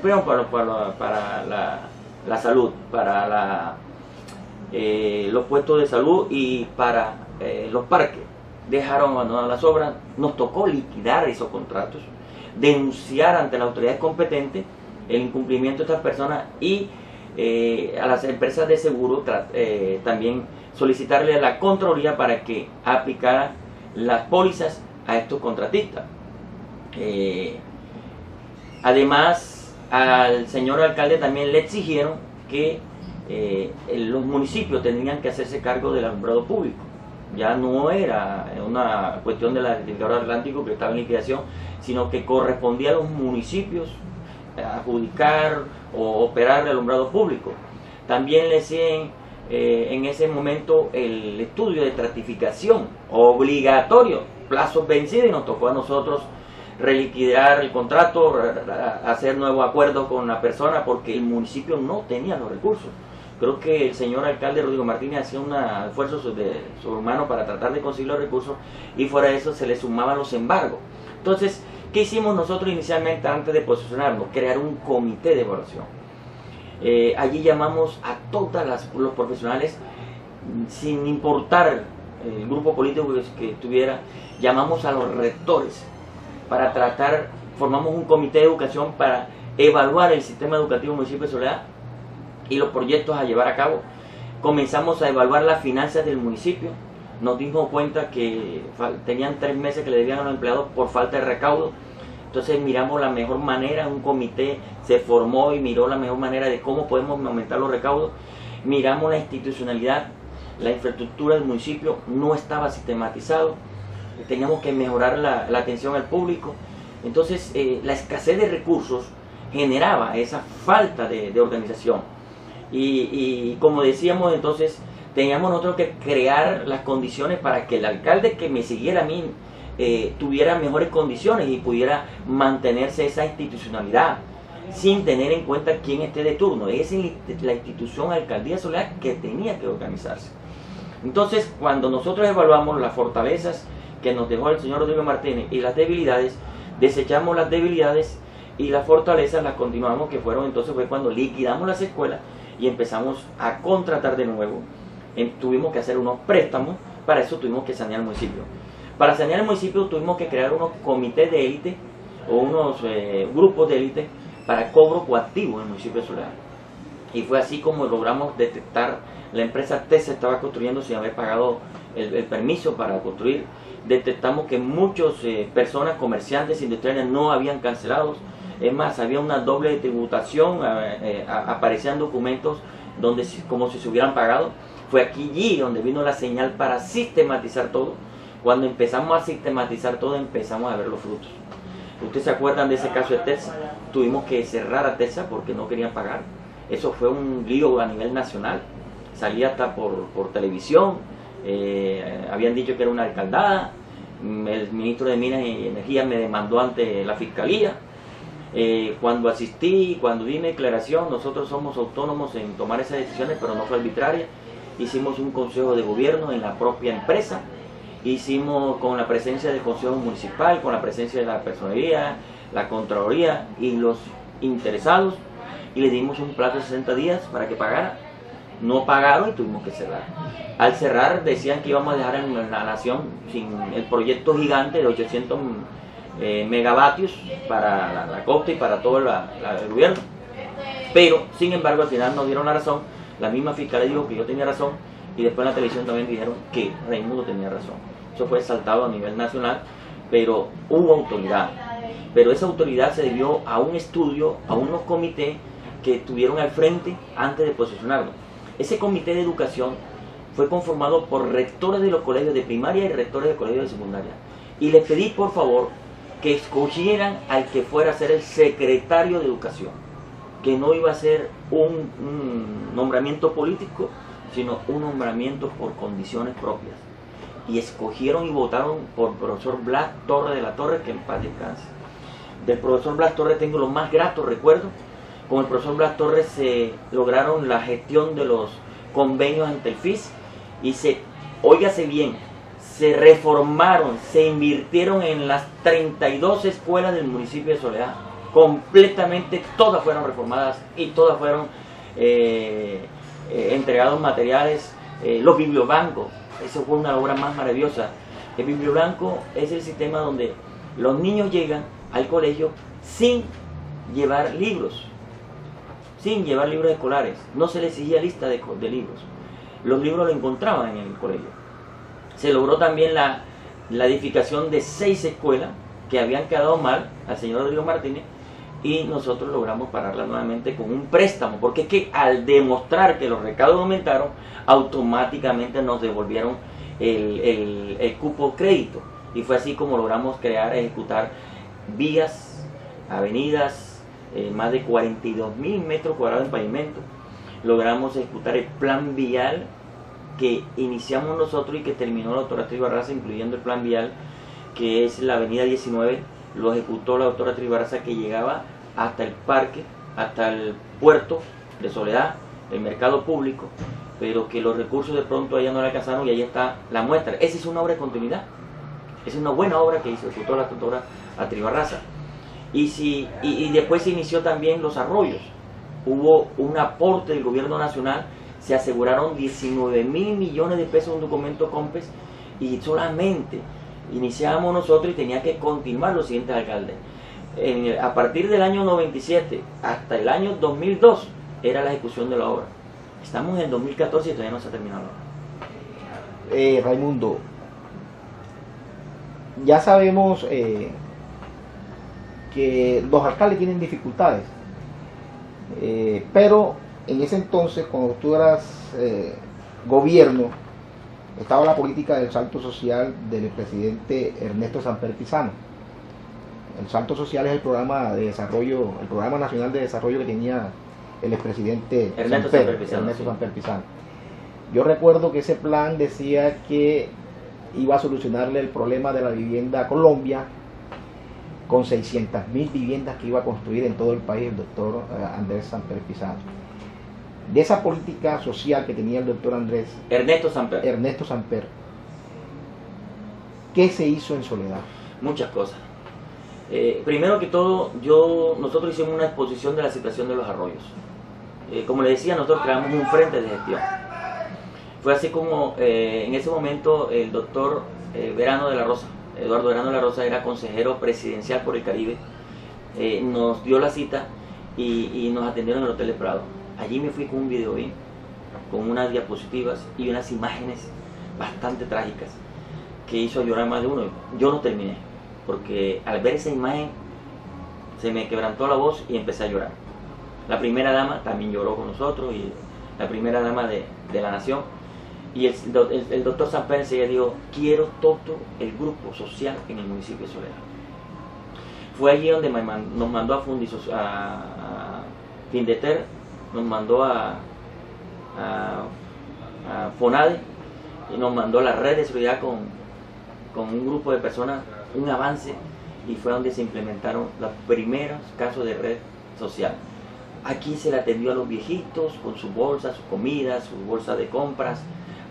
para la salud, para los puestos de salud y para los parques. Dejaron abandonadas las obras, nos tocó liquidar esos contratos, denunciar ante las autoridades competentes el incumplimiento de estas personas y a las empresas de seguro también solicitarle a la Contraloría para que aplicara las pólizas a estos contratistas. Además, al señor alcalde también le exigieron que los municipios tendrían que hacerse cargo del alumbrado público. Ya no era una cuestión de la Electrificadora Atlántico que estaba en liquidación, sino que correspondía a los municipios adjudicar o operar el alumbrado público. También le hacían en ese momento el estudio de estratificación obligatorio, plazos vencidos, y nos tocó a nosotros reliquidar el contrato, hacer nuevos acuerdos con la persona porque el municipio no tenía los recursos. Creo que el señor alcalde Rodrigo Martínez hacía un esfuerzo sobrehumano para tratar de conseguir los recursos y fuera de eso se le sumaban los embargos. Entonces, ¿qué hicimos nosotros inicialmente antes de posicionarnos? Crear un comité de evaluación. Allí llamamos a todos los profesionales, sin importar el grupo político que estuviera, llamamos a los rectores para formamos un comité de educación para evaluar el sistema educativo del municipio de Soledad y los proyectos a llevar a cabo. Comenzamos a evaluar las finanzas del municipio, nos dimos cuenta que tenían 3 meses que le debían a los empleados por falta de recaudo. Entonces miramos la mejor manera, un comité se formó y miró la mejor manera de cómo podemos aumentar los recaudos. Miramos la institucionalidad, la infraestructura del municipio no estaba sistematizado, teníamos que mejorar la atención al público. Entonces la escasez de recursos generaba esa falta de organización. Y como decíamos, entonces teníamos nosotros que crear las condiciones para que el alcalde que me siguiera a mí tuviera mejores condiciones y pudiera mantenerse esa institucionalidad sin tener en cuenta quién esté de turno. Es la institución Alcaldía de Soledad que tenía que organizarse. Entonces, cuando nosotros evaluamos las fortalezas que nos dejó el señor Rodrigo Martínez y las debilidades, desechamos las debilidades y las fortalezas las continuamos, que entonces fue cuando liquidamos las escuelas y empezamos a contratar de nuevo. Tuvimos que hacer unos préstamos, para eso tuvimos que sanear el municipio. Para sanear el municipio tuvimos que crear unos comités de élite o unos grupos de élite para cobro coactivo en el municipio de Soledad. Y fue así como logramos detectar, la empresa TESA estaba construyendo sin haber pagado el permiso para construir. Detectamos que muchas personas, comerciantes, industriales no habían cancelado. Es más, había una doble tributación, aparecían documentos donde como si se hubieran pagado. Fue allí donde vino la señal para sistematizar todo. Cuando empezamos a sistematizar todo, empezamos a ver los frutos. ¿Ustedes se acuerdan de ese caso de TESA? Tuvimos que cerrar a TESA porque no querían pagar. Eso fue un lío a nivel nacional. Salía hasta por televisión. Habían dicho que era una alcaldada. El ministro de Minas y Energía me demandó ante la Fiscalía. Cuando asistí, cuando di mi declaración, nosotros somos autónomos en tomar esas decisiones, pero no fue arbitraria. Hicimos un consejo de gobierno en la propia empresa, hicimos con la presencia del consejo municipal, con la presencia de la personería, la contraloría y los interesados, y le dimos un plazo de 60 días para que pagara. No pagaron y tuvimos que cerrar. Al cerrar decían que íbamos a dejar en la nación sin el proyecto gigante de 800 megavatios para la costa y para todo el gobierno. Pero, sin embargo, al final nos dieron la razón. La misma fiscalía dijo que yo tenía razón y después en la televisión también dijeron que Raimundo tenía razón. Eso fue saltado a nivel nacional, pero hubo autoridad. Pero esa autoridad se debió a un estudio, a unos comités que estuvieron al frente antes de posicionarnos. Ese comité de educación fue conformado por rectores de los colegios de primaria y rectores de colegios de secundaria. Y les pedí, por favor, que escogieran al que fuera a ser el secretario de educación, que no iba a ser un nombramiento político, sino un nombramiento por condiciones propias. Y escogieron y votaron por el profesor Blas Torres de la Torre, que en paz descanse. Del profesor Blas Torres tengo los más gratos recuerdos. Con el profesor Blas Torres se lograron la gestión de los convenios ante el FIS y óigase bien, se reformaron, se invirtieron en las 32 escuelas del municipio de Soledad. completamente, todas fueron reformadas y todas fueron entregados materiales, los bibliobancos. Eso fue una obra más maravillosa. El bibliobanco es el sistema donde los niños llegan al colegio sin llevar libros, escolares. No se les exigía lista de libros. Los libros los encontraban en el colegio. Se logró también la edificación de 6 escuelas que habían quedado mal al señor Rodrigo Martínez, y nosotros logramos pararla nuevamente con un préstamo, porque es que al demostrar que los recaudos aumentaron, automáticamente nos devolvieron el cupo crédito, y fue así como logramos ejecutar vías, avenidas, más de 42.000 metros cuadrados en pavimento. Logramos ejecutar el plan vial que iniciamos nosotros y que terminó la doctora Tribarraza, incluyendo el plan vial que es la avenida 19, lo ejecutó la doctora Tribarraza, que llegaba hasta el parque, hasta el puerto de Soledad, el mercado público, pero que los recursos de pronto allá no le alcanzaron, y ahí está la muestra. Esa es una obra de continuidad, esa es una buena obra que ejecutó la doctora Tribarraza. Y después se inició también los arroyos. Hubo un aporte del gobierno nacional, se aseguraron 19.000 millones de pesos en un documento COMPES, y solamente iniciábamos nosotros y tenía que continuar los siguientes alcaldes. A partir del año 97 hasta el año 2002 era la ejecución de la obra. Estamos en el 2014 y todavía no se ha terminado la obra. Raimundo, ya sabemos que los alcaldes tienen dificultades, pero en ese entonces, cuando tú eras gobierno, estaba la política del salto social del presidente Ernesto Samper Pizano. El salto social es el programa de desarrollo, el programa nacional de desarrollo que tenía el expresidente Ernesto Samper Pizano. Yo recuerdo que ese plan decía que iba a solucionarle el problema de la vivienda a Colombia con 600.000 viviendas que iba a construir en todo el país el doctor Andrés Samper Pizano. De esa política social que tenía el doctor Ernesto Samper, ¿qué se hizo en Soledad? Muchas cosas. Primero que todo, nosotros hicimos una exposición de la situación de los arroyos. Como le decía, nosotros creamos un frente de gestión. Fue así como en ese momento el doctor Eduardo Verano de la Rosa, era consejero presidencial por el Caribe, nos dio la cita y nos atendieron en el Hotel de Prado. Allí me fui con un video con unas diapositivas y unas imágenes bastante trágicas que hizo llorar más de uno. Yo no terminé, porque al ver esa imagen se me quebrantó la voz y empecé a llorar. La primera dama también lloró con nosotros, y la primera dama de la nación. Y el doctor Samper enseguida dijo: quiero todo el grupo social en el municipio de Soledad. Fue allí donde nos mandó a Findeter, nos mandó a FONADE, y nos mandó a la red de seguridad con un grupo de personas, un avance, y fue donde se implementaron los primeros casos de red social. Aquí se le atendió a los viejitos con sus bolsas, sus comidas, sus bolsas de compras.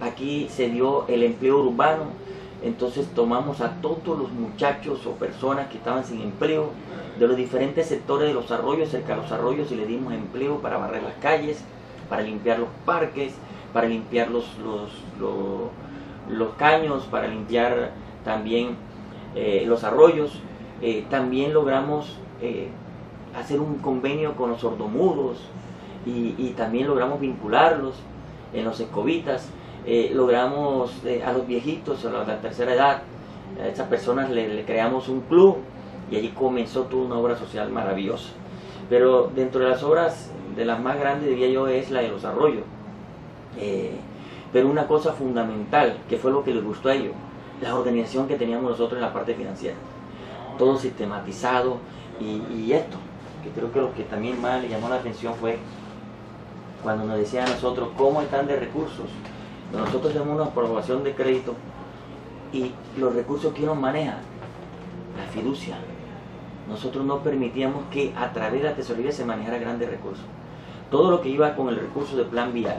Aquí se dio el empleo urbano. Entonces tomamos a todos los muchachos o personas que estaban sin empleo de los diferentes sectores de los arroyos, cerca de los arroyos, y le dimos empleo para barrer las calles, para limpiar los parques, para limpiar los caños, para limpiar también los arroyos. También logramos hacer un convenio con los sordomudos, y también logramos vincularlos en los escobitas. Logramos a los viejitos, a la tercera edad, a esas personas le creamos un club, y allí comenzó toda una obra social maravillosa. Pero dentro de las obras, de las más grandes, diría yo, es la de los arroyos. Pero una cosa fundamental, que fue lo que les gustó a ellos, la organización que teníamos nosotros en la parte financiera. Todo sistematizado, y esto, que creo que lo que también más le llamó la atención fue cuando nos decían a nosotros cómo están de recursos. Nosotros tenemos una aprobación de crédito, y los recursos que nos maneja la fiducia. Nosotros no permitíamos que a través de la tesorería se manejara grandes recursos. Todo lo que iba con el recurso de plan vial,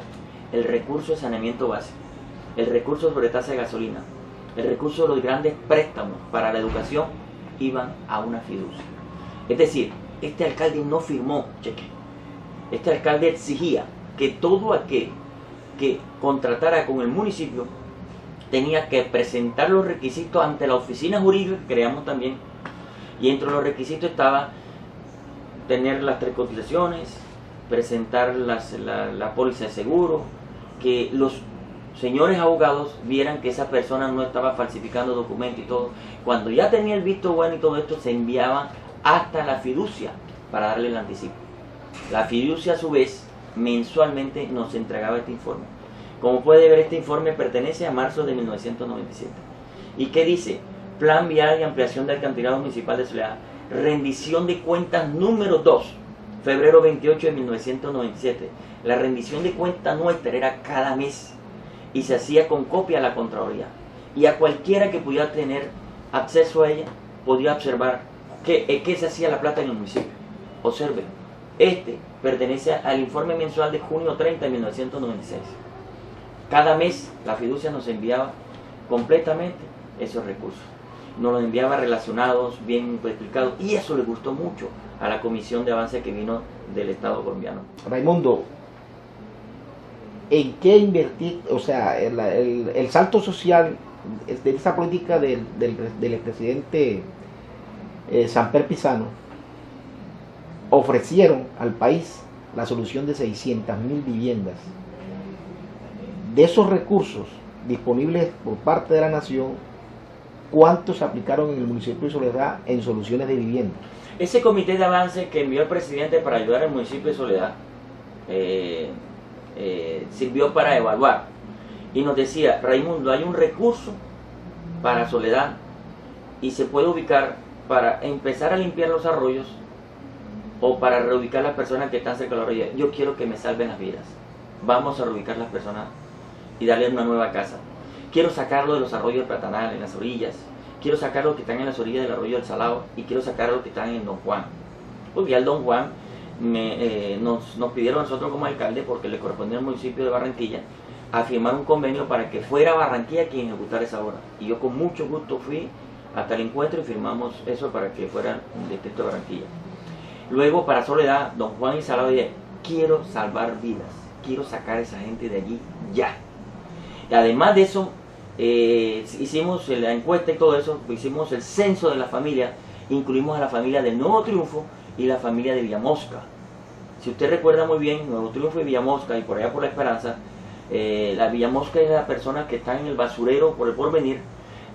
el recurso de saneamiento básico, el recurso sobre tasa de gasolina, el recurso de los grandes préstamos para la educación, iban a una fiducia. Es decir, este alcalde no firmó cheque. Este alcalde exigía que todo aquel que contratara con el municipio tenía que presentar los requisitos ante la oficina jurídica que creamos también, y entre los requisitos estaba tener las 3 cotizaciones, presentar la póliza de seguro, que los señores abogados vieran que esa persona no estaba falsificando documentos y todo. Cuando ya tenía el visto bueno y todo esto, se enviaba hasta la fiducia para darle el anticipo. La fiducia a su vez mensualmente nos entregaba este informe. Como puede ver, este informe pertenece a marzo de 1997. ¿Y qué dice? Plan vial y ampliación del alcantarillado municipal de Soledad. Rendición de cuentas número 2, febrero 28 de 1997. La rendición de cuentas nuestra era cada mes y se hacía con copia a la Contraloría. Y a cualquiera que pudiera tener acceso a ella podía observar qué se hacía la plata en el municipio. Observe, este pertenece al informe mensual de junio 30 de 1996. Cada mes la fiducia nos enviaba completamente esos recursos. Nos los enviaba relacionados, bien explicados, y eso le gustó mucho a la comisión de avance que vino del Estado colombiano. Raimundo, ¿en qué invertir? O sea, el salto social de esa política del expresidente Samper Pizano ofrecieron al país la solución de 600.000 viviendas. De esos recursos disponibles por parte de la nación, ¿cuántos se aplicaron en el municipio de Soledad en soluciones de vivienda? Ese comité de avance que envió el presidente para ayudar al municipio de Soledad sirvió para evaluar y nos decía: Raimundo, hay un recurso para Soledad y se puede ubicar para empezar a limpiar los arroyos o para reubicar las personas que están cerca de la orilla. Yo quiero que me salven las vidas. Vamos a reubicar las personas y darles una nueva casa. Quiero sacarlo de los arroyos platanales, en las orillas. Quiero sacar los que están en las orillas del arroyo del Salado y quiero sacar los que están en Don Juan. Porque al Don Juan nos pidieron a nosotros como alcalde, porque le correspondía al municipio de Barranquilla, a firmar un convenio para que fuera Barranquilla quien ejecutara esa obra. Y yo con mucho gusto fui hasta el encuentro y firmamos eso para que fuera un distrito de Barranquilla. Luego para Soledad, Don Juan y Salado, dije: quiero salvar vidas, quiero sacar a esa gente de allí ya. Y además de eso, hicimos la encuesta y todo eso, hicimos el censo de la familia, incluimos a la familia del Nuevo Triunfo y la familia de Villamosca. Si usted recuerda muy bien, Nuevo Triunfo y Villamosca, y por allá por La Esperanza, la Villamosca es la persona que está en el basurero por el Porvenir,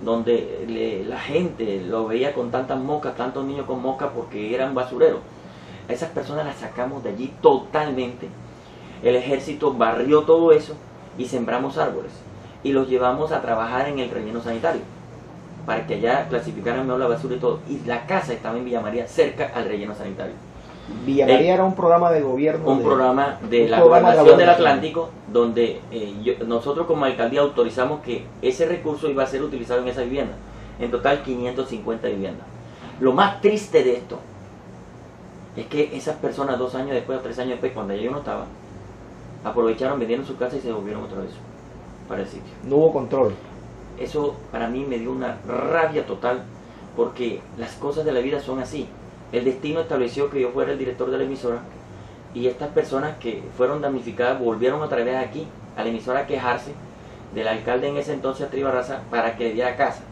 donde la gente lo veía con tantas moscas, tantos niños con moscas, porque eran basureros. A esas personas las sacamos de allí totalmente. El ejército barrió todo eso y sembramos árboles y los llevamos a trabajar en el relleno sanitario para que allá clasificaran mejor la basura y todo. Y la casa estaba en Villa María, cerca al relleno sanitario. Villa María era un programa de gobierno. Un programa de la Gobernación del Atlántico, donde nosotros como alcaldía autorizamos que ese recurso iba a ser utilizado en esa vivienda. En total 550 viviendas. Lo más triste de esto es que esas personas 2 años después o 3 años después, cuando ya yo no estaba, aprovecharon, vendieron su casa y se volvieron otra vez para el sitio. No hubo control. Eso para mí me dio una rabia total, porque las cosas de la vida son así. El destino estableció que yo fuera el director de la emisora y estas personas que fueron damnificadas volvieron otra vez aquí a la emisora a quejarse del alcalde en ese entonces, Tribarraza, para que le diera casa.